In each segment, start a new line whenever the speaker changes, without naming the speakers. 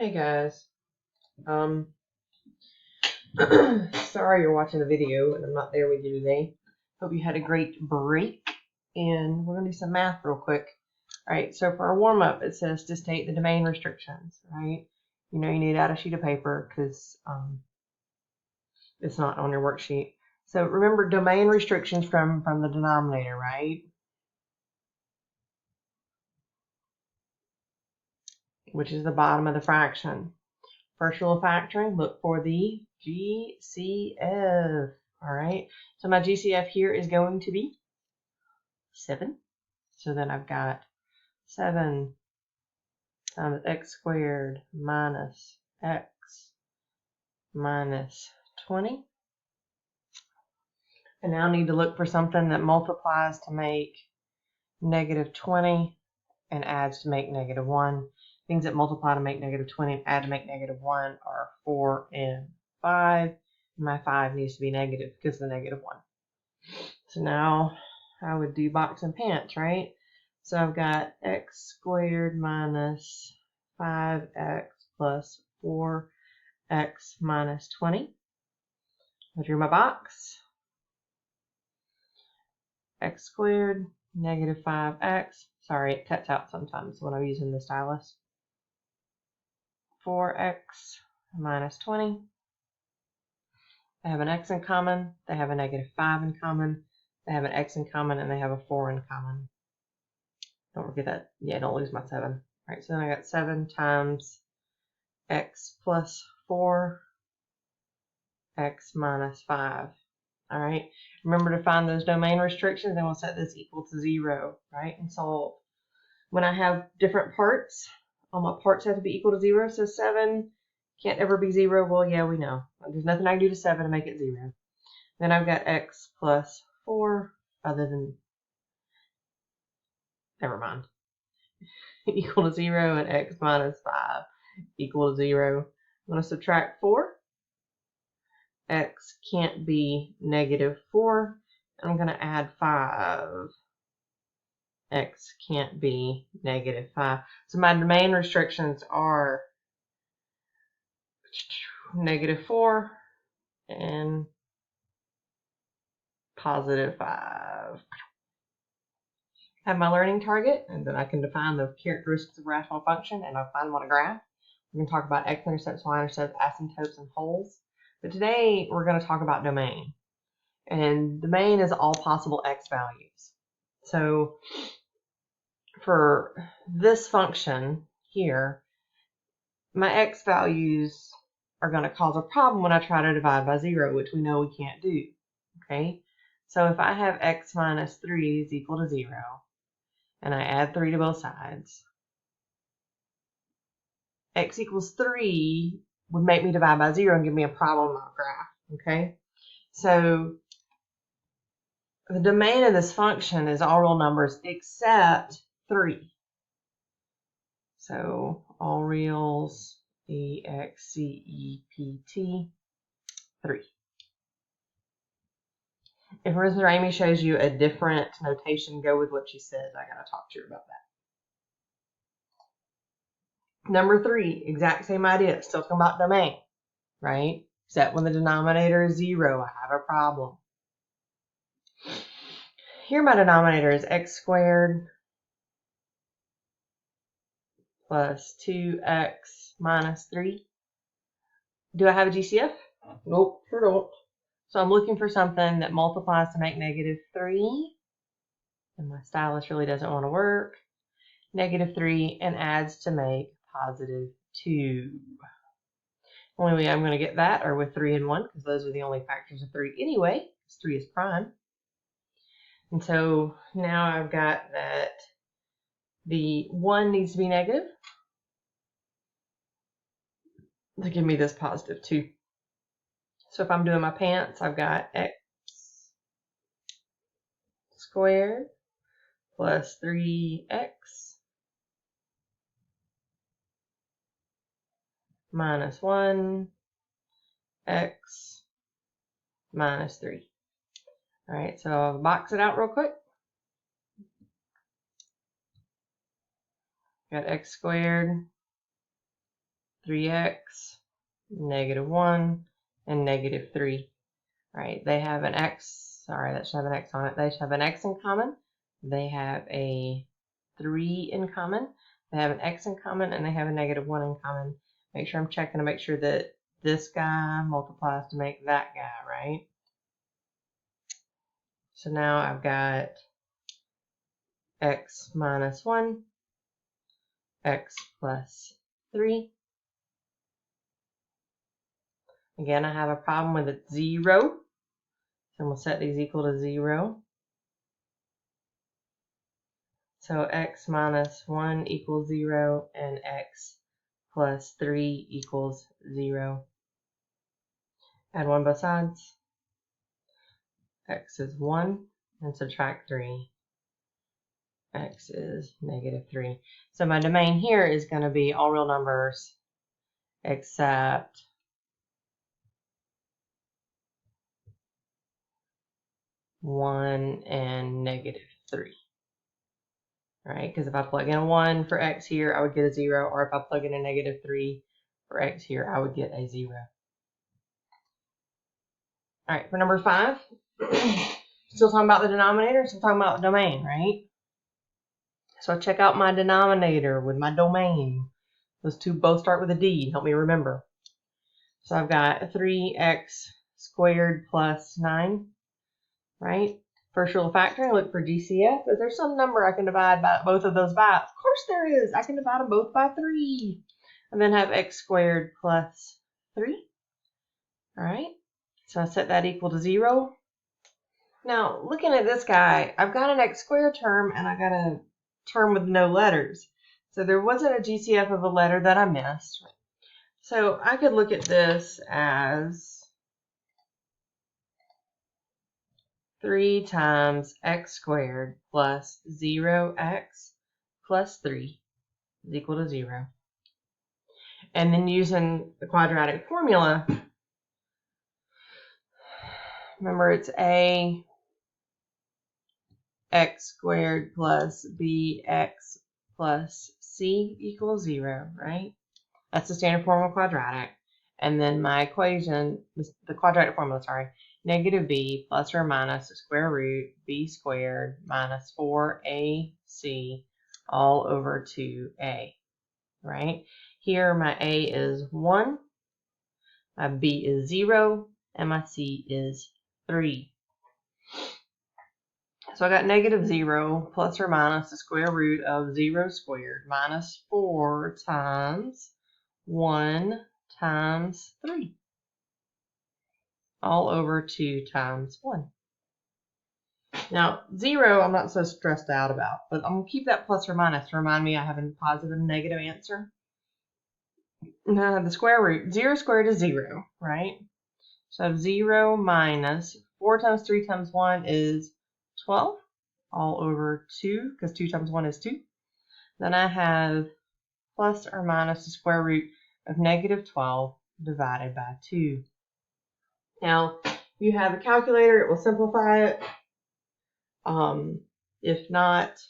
Hey guys, sorry you're watching the video and I'm not there with you today. Hope you had a great break, and we're gonna do some math real quick. Alright, so for our warm-up it says to state the domain restrictions, right? You know you need to add a sheet of paper because it's not on your worksheet. So remember domain restrictions from the denominator, right? Which is the bottom of the fraction. First rule of factoring, look for the GCF. Alright, so my GCF here is going to be 7. So then I've got 7 times x squared minus x minus 20. And now I need to look for something that multiplies to make negative 20 and adds to make negative 1. Things that multiply to make negative 20 and add to make negative 1 are 4 and 5. My 5 needs to be negative because of the negative 1. So now I would do box and pants, right? So I've got x squared minus 5x plus 4x minus 20. I drew my box. X squared, negative 5x. Sorry, it cuts out sometimes when I'm using the stylus. 4x minus 20. They have an x in common. They have a negative 5 in common. They have an x in common, and they have a 4 in common. Don't forget that. Yeah, don't lose my 7. All right, so then I got 7 times x plus 4, x minus 5. All right, remember to find those domain restrictions, and we'll set this equal to 0, right? And solve. When I have different parts, all my parts have to be equal to 0, so 7 can't ever be 0. Well, yeah, we know. There's nothing I can do to 7 to make it 0. Then I've got x plus 4, other than, never mind, equal to 0, and x minus 5 equal to 0. I'm going to subtract 4. X can't be negative 4. I'm going to add 5. X can't be negative 5. So my domain restrictions are negative 4 and positive 5. I have my learning target, and then I can define the characteristics of a rational function, and I'll find them on a graph. We're going to talk about x-intercepts, y-intercepts, asymptotes, and poles. But today we're going to talk about domain. And domain is all possible x values. So for this function here, my x values are going to cause a problem when I try to divide by 0, which we know we can't do. Okay, so if I have x minus 3 is equal to 0, and I add 3 to both sides, x equals 3 would make me divide by 0 and give me a problem on my graph. Okay, so the domain of this function is all real numbers except 3. So all reals, except 3. If Mr. Amy shows you a different notation, go with what she says. I gotta talk to her about that. Number 3, exact same idea. Still talking about domain, right? Except when the denominator is 0, I have a problem. Here my denominator is x squared plus 2x minus 3. Do I have a GCF? Nope, sure don't. So I'm looking for something that multiplies to make negative 3. And my stylus really doesn't want to work. Negative 3 and adds to make positive 2. Only way I'm going to get that are with 3 and 1, because those are the only factors of 3 anyway, because 3 is prime. And so now I've got that the 1 needs to be negative to give me this positive 2. So if I'm doing my pants, I've got x squared plus 3x minus 1, x minus 3. All right, so I'll box it out real quick. Got x squared 3x, -1, and -3. Right, they have an x, sorry, that should have an x on it. They should have an x in common. They have a 3 in common. They have an x in common, and they have a -1 in common. Make sure I'm checking to make sure that this guy multiplies to make that guy, right? So now I've got x minus 1, x plus 3. Again, I have a problem with it 0. So we'll set these equal to 0. So x minus 1 equals 0, and x plus 3 equals 0. Add 1 both sides. X is 1, and subtract 3. X is -3. So my domain here is going to be all real numbers except 1 and -3. Right? Because if I plug in a 1 for x here, I would get a 0. Or if I plug in a -3 for x here, I would get a 0. All right, for number 5, still talking about the denominator, still talking about the domain, right? So check out my denominator with my domain. Those two both start with a D. Help me remember. So I've got 3x squared plus 9, right? First rule of factoring, look for GCF. Is there some number I can divide both of those by? Of course there is. I can divide them both by 3. And then have x squared plus 3. All right. So I set that equal to 0. Now, looking at this guy, I've got an x squared term and I got a term with no letters. So there wasn't a GCF of a letter that I missed. So I could look at this as 3 times x squared plus 0x plus 3 is equal to 0. And then using the quadratic formula, remember it's a x squared plus bx plus c equals 0, right? That's the standard form of quadratic. And then my equation, the quadratic formula, sorry, -b plus or minus the square root b squared minus 4ac all over 2a, right? Here my a is 1, my b is 0, and my c is 3. So I got -0 plus or minus the square root of 0 squared minus 4 times 1 times 3 all over 2 times 1. Now 0 I'm not so stressed out about, but I'm going to keep that plus or minus to remind me I have a positive and negative answer. Now the square root, 0 squared is 0, right? So I have 0 minus 4 times 3 times 1 is 12 all over 2, because 2 times 1 is 2. Then I have plus or minus the square root of -12 divided by 2. Now, if you have a calculator, it will simplify it. If not,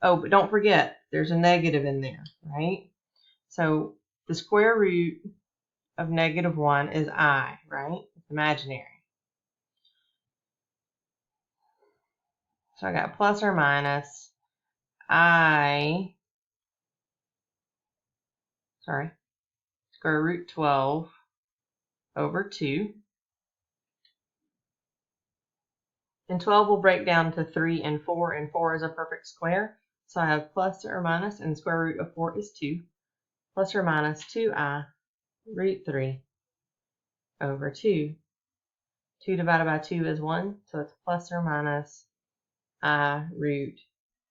oh, but don't forget, there's a negative in there, right? So the square root of -1 is I, right? It's imaginary. So I got plus or minus I, square root 12 over 2. And 12 will break down to 3 and 4 is a perfect square. So I have plus or minus, and the square root of 4 is 2, plus or minus 2i root 3 over 2. 2 divided by 2 is 1, so it's plus or minus I root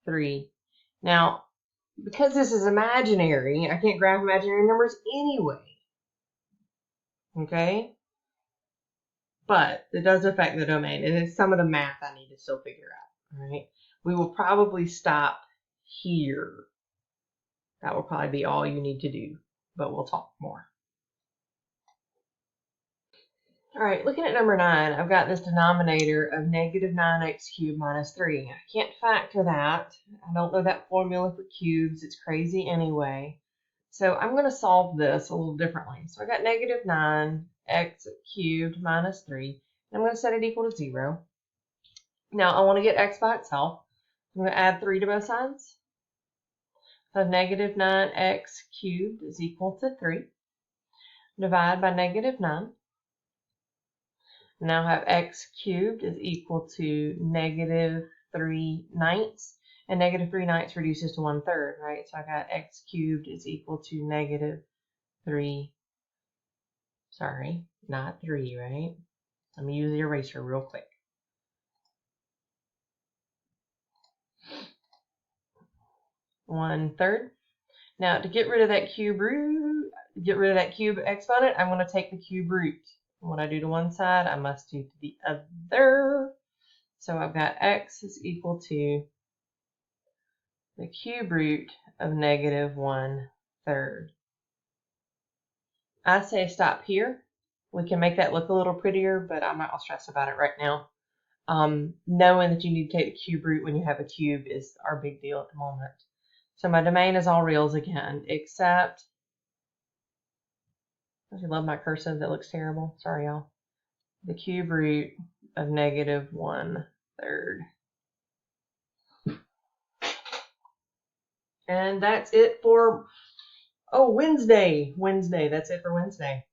3. Now, because this is imaginary, I can't graph imaginary numbers anyway. Okay? But it does affect the domain, and it's some of the math I need to still figure out. All right? We will probably stop here. That will probably be all you need to do, but we'll talk more. All right, looking at number 9, I've got this denominator of -9x cubed minus 3. I can't factor that. I don't know that formula for cubes. It's crazy anyway. So I'm going to solve this a little differently. So I got negative 9x cubed minus 3. I'm going to set it equal to 0. Now I want to get x by itself. I'm going to add 3 to both sides. So negative 9x cubed is equal to 3. Divide by negative 9. Now I have x cubed is equal to negative 3/9. And negative 3/9 reduces to 1/3, right? So I got x cubed is equal to negative 3. Sorry, not 3, right? Let me use the eraser real quick. One-third. Now to get rid of that cube root, get rid of that cube exponent, I'm going to take the cube root. What I do to one side, I must do to the other. So I've got x is equal to the cube root of negative 1/3. I say stop here. We can make that look a little prettier, but I'm not stressed about it right now. Knowing that you need to take the cube root when you have a cube is our big deal at the moment. So my domain is all reals again, except, I love my cursive, that looks terrible. Sorry, y'all. The cube root of negative 1/3. And that's it for, Wednesday. That's it for Wednesday.